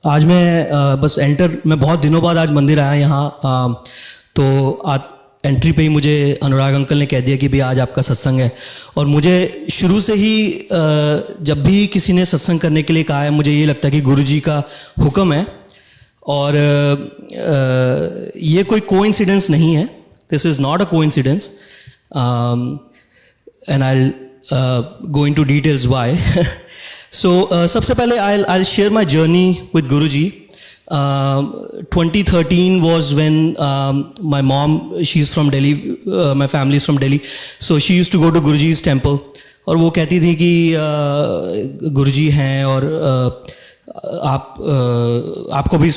आज मैं बस मैं बहुत दिनों बाद आज मंदिर आया यहाँ। तो आज एंट्री पे ही मुझे अनुराग अंकल ने कह दिया कि भाई आज आपका सत्संग है। और मुझे शुरू से ही जब भी किसी ने सत्संग करने के लिए कहा है, मुझे ये लगता है कि गुरुजी का हुक्म है। और ये कोई कोइंसिडेंस नहीं है, this is not a coincidence, and I go into details why. So सबसे पहले I'll share my journey with Guruji. 2013 was when my mom, she's from Delhi, my family is from Delhi, so she used to go to Guruji's temple. और वो कहती थी कि गुरुजी हैं और आपको भी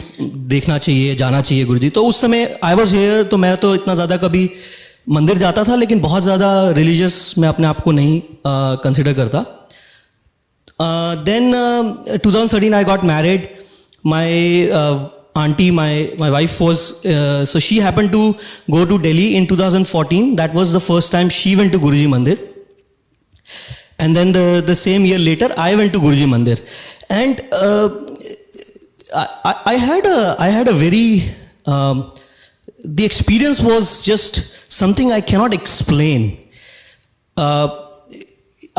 देखना चाहिए, जाना चाहिए गुरुजी। तो उस समय I was here, तो मैं तो इतना ज़्यादा कभी मंदिर जाता था, लेकिन बहुत ज़्यादा रिलीजियस मैं अपने आप को नहीं कंसिडर करता। Then 2013 I got married. My aunty, my wife was, so she happen to go to Delhi in 2014. That was the first time she went to Guruji mandir. And then the same year later, I went to Guruji Mandir, and I had a very the experience was just something I cannot explain.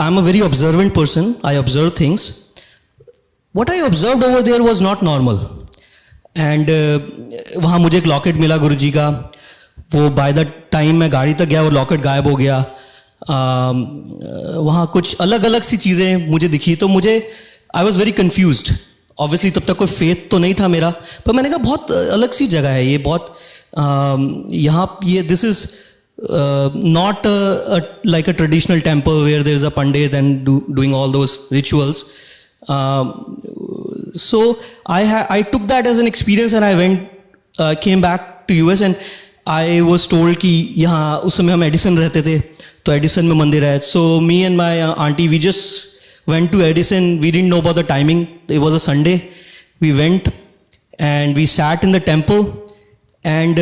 I'm a very observant person. I observe things. What I observed over there was not normal. And वहाँ मुझे एक locket मिला गुरुजी का. वो by the time मैं गाड़ी तक गया वो लॉकेट गायब हो गया. वहाँ कुछ अलग अलग सी चीज़ें मुझे दिखी, तो मुझे I was very confused. Obviously तब तक कोई faith तो नहीं था मेरा, पर मैंने कहा बहुत अलग सी जगह है ये, बहुत यहाँ ये this is not like a traditional temple where there is a pandit and doing all those rituals. So I took that as an experience, and I came back to US, and I was told कि यहाँ उस समय हम Edison रहते थे, तो Edison में मंदिर है. So me and my auntie, we just went to Edison. We didn't know about the timing. It was a Sunday. We went and we sat in the temple. And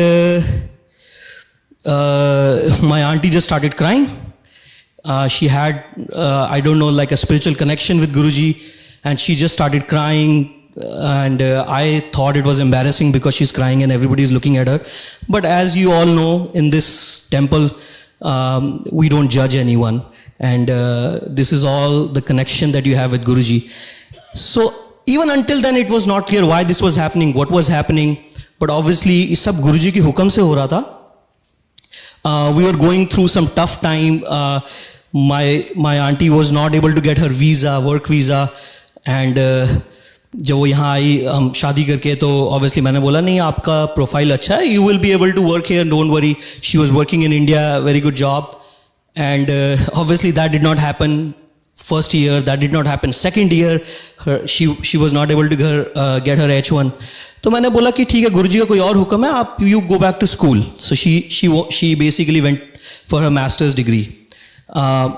my auntie just started crying. She had, I don't know, like a spiritual connection with Guruji, and she just started crying. And I thought it was embarrassing because she's crying and everybody is looking at her. But as you all know, in this temple, we don't judge anyone. And this is all the connection that you have with Guruji. So even until then, it was not clear why this was happening, what was happening. But obviously ये सब गुरुजी के हुक्म से हो रहा था. We were going through some tough time. My auntie was not able to get her visa, work visa, and जब वो यहाँ आई हम शादी करके, तो obviously मैंने बोला नहीं आपका प्रोफाइल अच्छा है, you will be able to work here, don't worry. She was working in India, very good job, and obviously that did not happen. First year that did not happen. Second year she was not able to get her H1. तो मैंने बोला कि ठीक है गुरुजी का कोई और हुक्म है, आप you go back to school. So she basically went for her master's degree,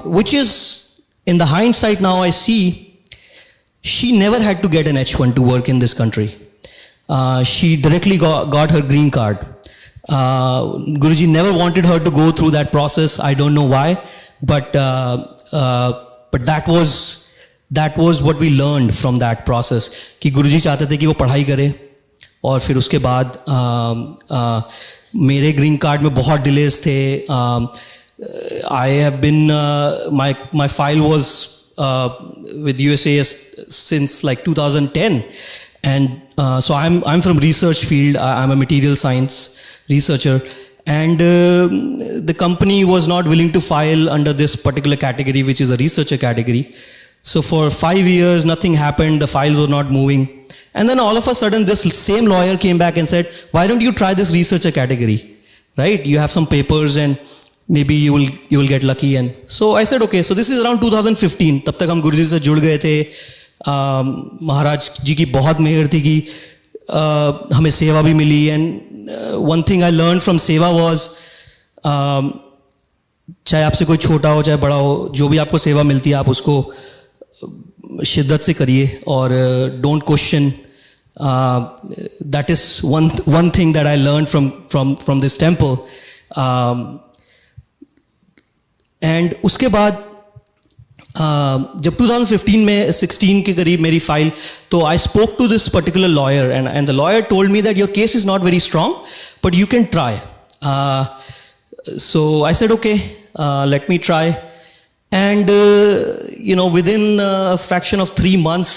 which is, in the hindsight now I see, she never had to get an H1 to work in this country. She directly got her green card. Guruji never wanted her to go through that process. I don't know why, but that was what we learned from that process, कि गुरुजी चाहते थे कि वो पढ़ाई करे, और फिर उसके बाद मेरे ग्रीन कार्ड में बहुत डिलेज थे. I have been my file was with USAS since like 2010, and so I'm from research field. I'm a material science researcher, and the company was not willing to file under this particular category, which is a researcher category. So for 5 years nothing happened, the files were not moving, and then all of a sudden this same lawyer came back and said, why don't you try this researcher category, right? You have some papers and maybe you will get lucky. And so I said okay. So this is around 2015. तब तक हम गुरुजी से जुड़ गए थे. महाराज जी की बहुत मेहर थी कि हमें सेवा भी मिली. And one thing I learned from सेवा was, चाहे आपसे कोई छोटा हो चाहे बड़ा हो, जो भी आपको सेवा मिलती है आप उसको शिद्दत से करिए, और don't question. That is one thing that I learned from this temple. And उसके बाद जब 2015 में 16 के करीब मेरी फाइल, तो I spoke to this particular lawyer and the lawyer told me that your case is not very strong but you can try. So I said, okay, let me try. And, within a fraction of 3 months,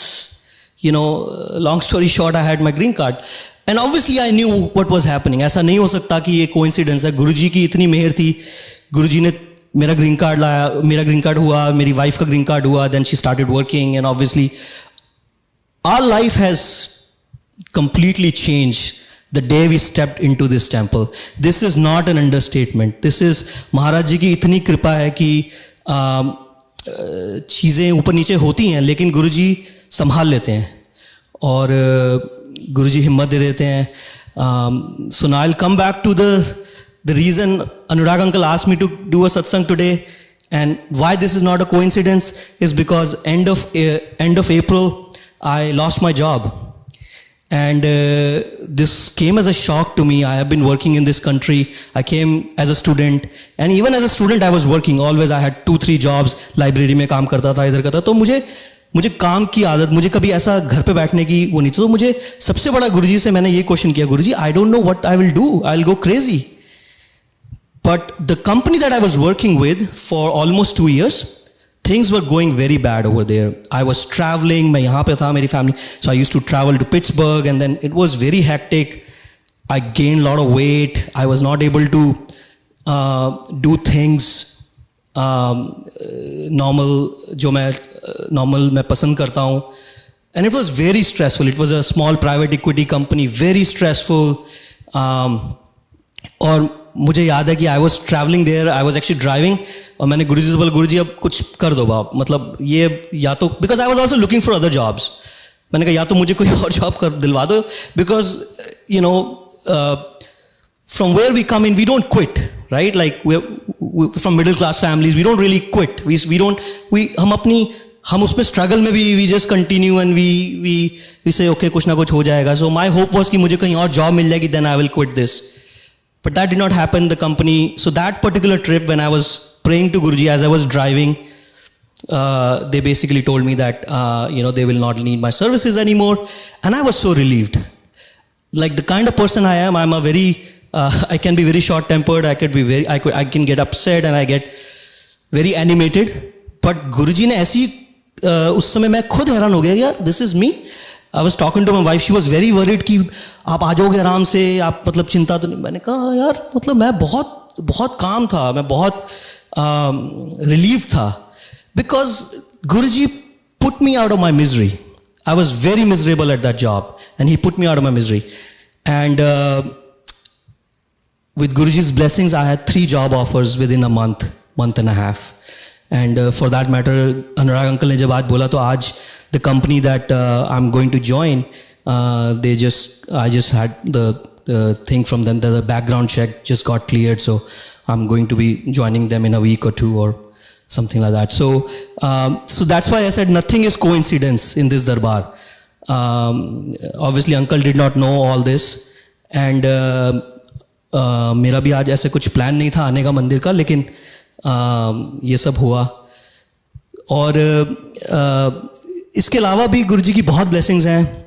long story short, I had my green card. And obviously I knew what was happening. ऐसा नहीं हो सकता कि ये coincidence है. गुरुजी की इतनी मेहर थी. गुरुजी ने मेरा green card लाया, मेरा green card हुआ, मेरी wife का green card हुआ, then she started working, and obviously our life has completely changed the day we stepped into this temple. This is not an understatement. This is महाराज जी की इतनी कृपा है कि चीज़ें ऊपर नीचे होती हैं लेकिन गुरुजी संभाल लेते हैं और गुरुजी हिम्मत दे देते हैं. So now I'll come back to the reason Anurag uncle asked me to do a satsang today, and why this is not a coincidence is because end of April I lost my job. And this came as a shock to me. I have been working in this country. I came as a student, and even as a student I was working always. I had 2-3 jobs. Library में काम करता था, इधर करता. तो मुझे काम की आदत, मुझे कभी ऐसा घर पे बैठने की वो नहीं. तो मुझे सबसे बड़ा गुरुजी से मैंने ये क्वेश्चन किया, गुरुजी I don't know what I will do. I'll go crazy. But the company that I was working with for almost 2 years, things were going very bad over there. I was traveling, मैं यहाँ पे था, मेरी family, so I used to travel to Pittsburgh, and then it was very hectic. I gained a lot of weight. I was not able to do things normal, जो मैं normal मैं पसंद करता हूँ. And it was very stressful. It was a small private equity company, very stressful. और मुझे याद है कि I was traveling there, I was actually driving, और मैंने गुरुजी से बोला, गुरुजी अब कुछ कर दो बाप, मतलब ये या तो, because I was also looking for other jobs. मैंने कहा या तो मुझे कोई और जॉब कर दिलवा दो, because from where we come in, we don't quit, right? Like we from middle class families, we don't really quit. हम उसमें struggle में भी we just continue and we say okay कुछ ना कुछ हो जाएगा. So my hope was कि मुझे कहीं और job मिल जाएगी, then I will quit this. But that did not happen. The company, so that particular trip when I was praying to Guruji as I was driving, they basically told me that they will not need my services anymore, and I was so relieved. Like the kind of person I am, I'm a very I can be very short tempered. I can get upset and I get very animated. But Guruji ने ऐसी उस समय मैं खुद हैरान हो गया यार, this is me. I was talking to my wife. She was very worried कि आप आ जाओगे आराम से, आप मतलब चिंता तो नहीं. मैंने कहा यार मतलब मैं बहुत काम था, मैं बहुत relieved था, because Guruji put me out of my misery. I was very miserable at that job, and he put me out of my misery. And with Guruji's blessings, I had 3 job offers within a month and a half. And for that matter, Anurag uncle ने जब आज बोला, तो आज the company that I'm going to join, I just had the thing from them, the background check just got cleared, so I'm going to be joining them in a week or 2 or something like that. So that's why I said nothing is coincidence in this darbar. Obviously uncle did not know all this, and मेरा भी आज ऐसे कुछ plan नहीं था आने का मंदिर का, लेकिन ये सब हुआ. और इसके अलावा भी गुरुजी की बहुत ब्लेसिंग्स हैं.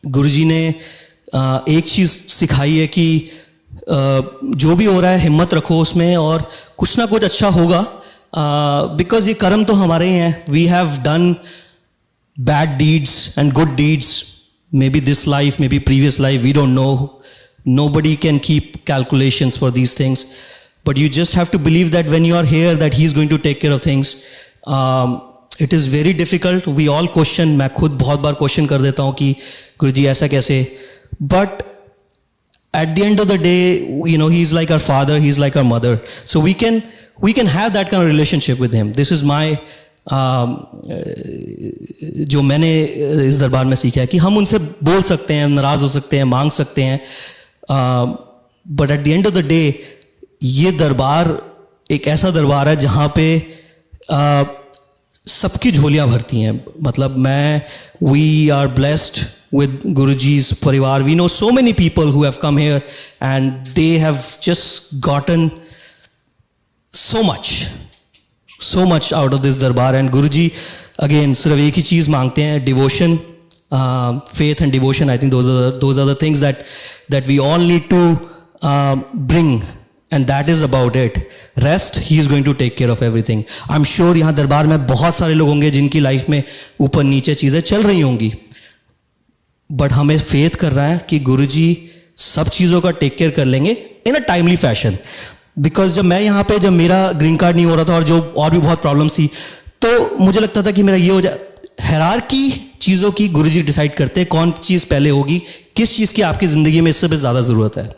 गुरुजी ने एक चीज़ सिखाई है कि जो भी हो रहा है हिम्मत रखो उसमें, और कुछ ना कुछ अच्छा होगा. बिकॉज ये कर्म तो हमारे ही हैं. We have done bad deeds and good deeds, maybe this life, maybe previous life, we don't know. Nobody can keep calculations for these things, but you just have to believe that when you are here, that He is going to take care of things. It is very difficult. We all question. मैं खुद बहुत बार question कर देता हूँ कि गुरुजी ऐसा कैसे. But at the end of the day, He is like our father. He is like our mother. So we can have that kind of relationship with Him. This is my जो मैंने इस दरबार में सीखा है कि हम उनसे बोल सकते हैं, नाराज हो सकते हैं, मांग सकते हैं. But at the end of the day ये दरबार एक ऐसा दरबार है जहाँ पे सबकी झोलियाँ भरती हैं. मतलब we are blessed with Guruji's Parivaar. We know so many people who have come here and they have just gotten so much so much out of this darbar. And Guruji again सिर्फ एक ही चीज़ मांगते हैं, devotion, faith and devotion. I think those are the things that we all need to bring, and that is about it. Rest, he is going to take care of everything. I'm sure यहाँ दरबार में बहुत सारे लोग होंगे जिनकी life में ऊपर नीचे चीज़ें चल रही होंगी, बट हमें फेथ कर रहा है कि गुरुजी सब चीज़ों का टेक केयर कर लेंगे इन अ टाइमली फैशन. बिकॉज जब मैं यहाँ पे, जब मेरा ग्रीन कार्ड नहीं हो रहा था और जो और भी बहुत प्रॉब्लम्स थी, तो मुझे लगता था कि मेरा ये हो जाए. हायरार्की चीज़ों की गुरुजी डिसाइड करते हैं कौन चीज़ पहले होगी, किस चीज़ की आपकी ज़िंदगी में इससे भी ज़्यादा ज़रूरत है.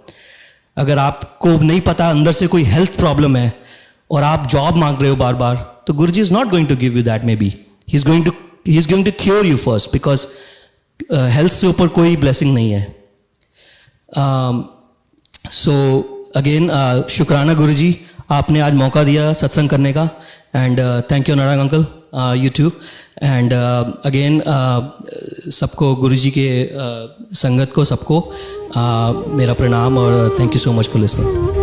अगर आपको नहीं पता अंदर से कोई हेल्थ प्रॉब्लम है और आप जॉब मांग रहे हो बार बार, तो Guruji is not going to give you that. May be he is going to cure you first, because health से ऊपर कोई ब्लेसिंग नहीं है. सो अगेन शुक्राना गुरुजी, आपने आज मौका दिया सत्संग करने का. And thank you Narayan uncle, you too. And again सबको गुरुजी के संगत को सबको मेरा प्रणाम और thank you so much for listening.